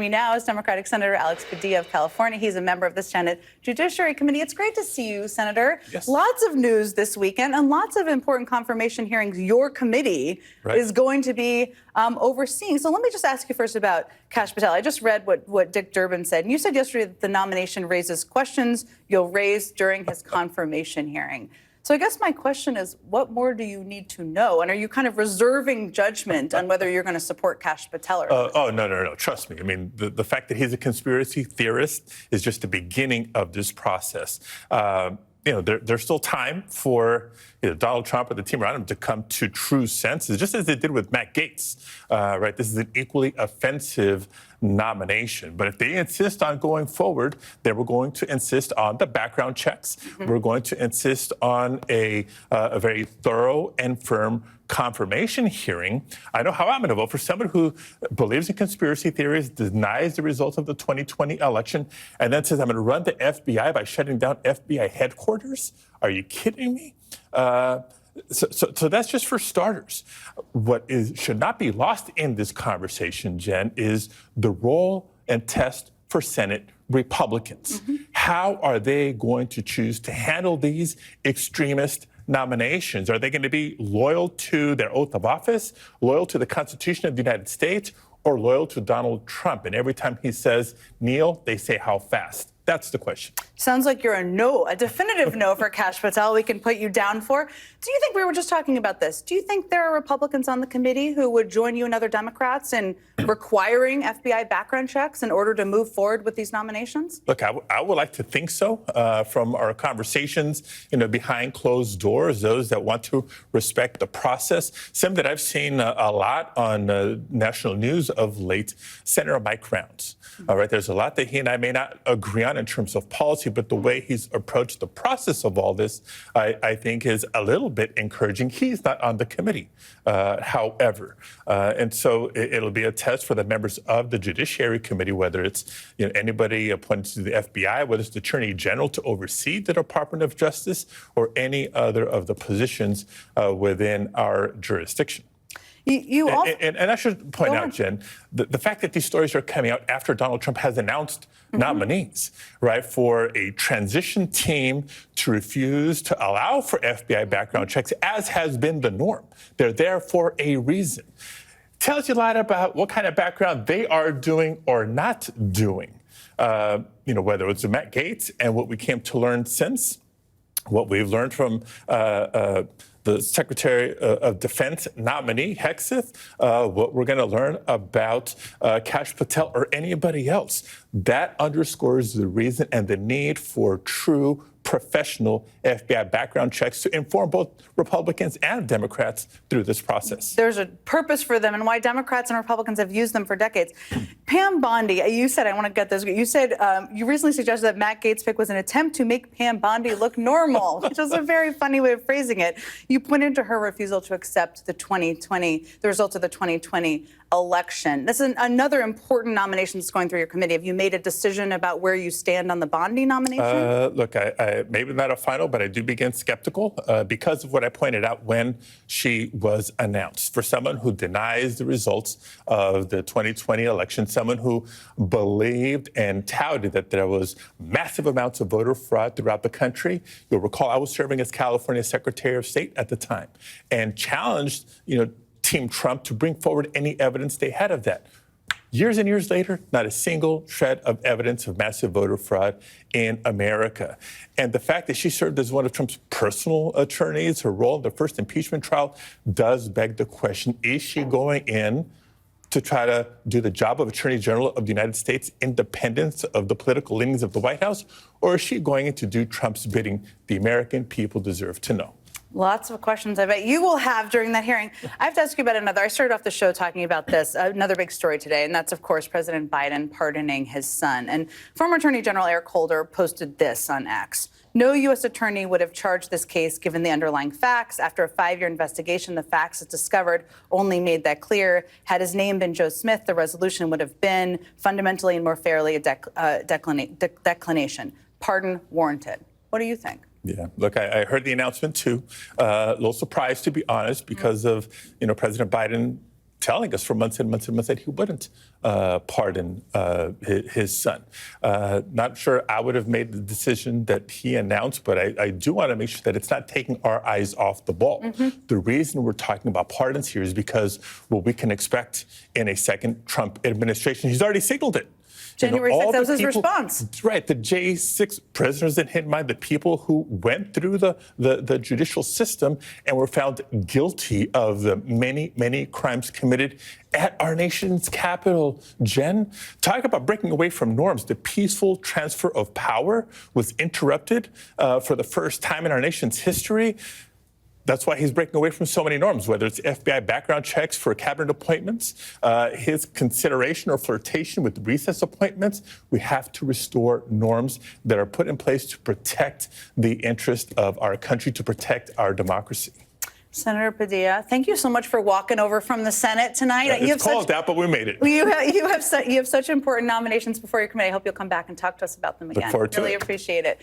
me now is Democratic Senator Alex Padilla of California. He's a member of the Senate Judiciary Committee. It's great to see you, Senator. Yes. Lots of news this weekend and lots of important confirmation hearings your committee is going to be overseeing. So let me just ask you first about Kash Patel. I just read what Dick Durbin said. And you said yesterday that the nomination raises questions you'll raise during his confirmation hearing. So I guess my question is, what more do you need to know? And are you kind of reserving judgment on whether you're going to support Kash Patel or not? No. Trust me. I mean, the fact that he's a conspiracy theorist is just the beginning of this process. There's still time for Donald Trump or the team around him to come to true senses, just as they did with Matt Gaetz, right? This is an equally offensive nomination. But if they insist on going forward, then we're going to insist on the background checks. Mm-hmm. We're going to insist on a very thorough and firm confirmation hearing. I know how I'm going to vote for someone who believes in conspiracy theories, denies the results of the 2020 election, and then says, I'm going to run the FBI by shutting down FBI headquarters. Are you kidding me? So that's just for starters. What should not be lost in this conversation, Jen, is the role and test for Senate Republicans. Mm-hmm. How are they going to choose to handle these extremist nominations? Are they going to be loyal to their oath of office, loyal to the Constitution of the United States, or loyal to Donald Trump? And every time he says kneel, they say how fast. That's the question. Sounds like you're a definitive no for Kash Patel. We can put you down for. Do you think, we were just talking about this, do you think there are Republicans on the committee who would join you and other Democrats in requiring FBI background checks in order to move forward with these nominations? Look, I would like to think so. From our conversations, behind closed doors, those that want to respect the process. Some that I've seen a lot on national news of late, Senator Mike Rounds. All right, there's a lot that he and I may not agree on in terms of policy, but the way he's approached the process of all this, I think is a little bit encouraging. He's not on the committee, however. And so it'll be a test for the members of the Judiciary Committee, whether it's anybody appointed to the FBI, whether it's the Attorney General to oversee the Department of Justice, or any other of the positions within our jurisdiction. And I should point out, Jen, the fact that these stories are coming out after Donald Trump has announced nominees, right, for a transition team to refuse to allow for FBI background checks, as has been the norm. They're there for a reason. Tells you a lot about what kind of background they are doing or not doing. Whether it's Matt Gaetz and what we came to learn since, what we've learned from the Secretary of Defense nominee, Hexeth, what we're going to learn about Kash Patel or anybody else. That underscores the reason and the need for true professional FBI background checks to inform both Republicans and Democrats through this process. There's a purpose for them and why Democrats and Republicans have used them for decades. Pam Bondi, you said, I want to get this, you said you recently suggested that Matt Gaetz' pick was an attempt to make Pam Bondi look normal, which is a very funny way of phrasing it. You pointed to her refusal to accept the results of the 2020 election. This is another important nomination that's going through your committee. Have you made a decision about where you stand on the Bondi nomination? Look, I maybe not a final, but I do begin skeptical because of what I pointed out when she was announced. For someone who denies the results of the 2020 election, someone who believed and touted that there was massive amounts of voter fraud throughout the country. You'll recall I was serving as California Secretary of State at the time and challenged, Team Trump to bring forward any evidence they had of that. Years and years later, not a single shred of evidence of massive voter fraud in America. And the fact that she served as one of Trump's personal attorneys, her role in the first impeachment trial, does beg the question, is she going in to try to do the job of Attorney General of the United States, independent of the political leanings of the White House, or is she going in to do Trump's bidding? The American people deserve to know. Lots of questions I bet you will have during that hearing. I have to ask you about another. I started off the show talking about this, another big story today, and that's, of course, President Biden pardoning his son. And former Attorney General Eric Holder posted this on X. No U.S. attorney would have charged this case given the underlying facts. After a 5-year investigation, the facts it discovered only made that clear. Had his name been Joe Smith, the resolution would have been fundamentally and more fairly a declination. Pardon warranted. What do you think? Yeah, look, I heard the announcement, too. A little surprised, to be honest, because of, President Biden telling us for months and months and months that he wouldn't pardon his son. Not sure I would have made the decision that he announced, but I do want to make sure that it's not taking our eyes off the ball. The reason we're talking about pardons here is because what we can expect in a second Trump administration, he's already signaled it. January 6th, that was his people, response. Right, the J6 prisoners in hit mind, the people who went through the judicial system and were found guilty of the many, many crimes committed at our nation's capital. Jen, talk about breaking away from norms. The peaceful transfer of power was interrupted for the first time in our nation's history. That's why he's breaking away from so many norms, whether it's FBI background checks for cabinet appointments, his consideration or flirtation with recess appointments. We have to restore norms that are put in place to protect the interest of our country, to protect our democracy. Senator Padilla, thank you so much for walking over from the Senate tonight. It's called that, but we made it. You have such important nominations before your committee. I hope you'll come back and talk to us about them again. Look forward to it. Really appreciate it.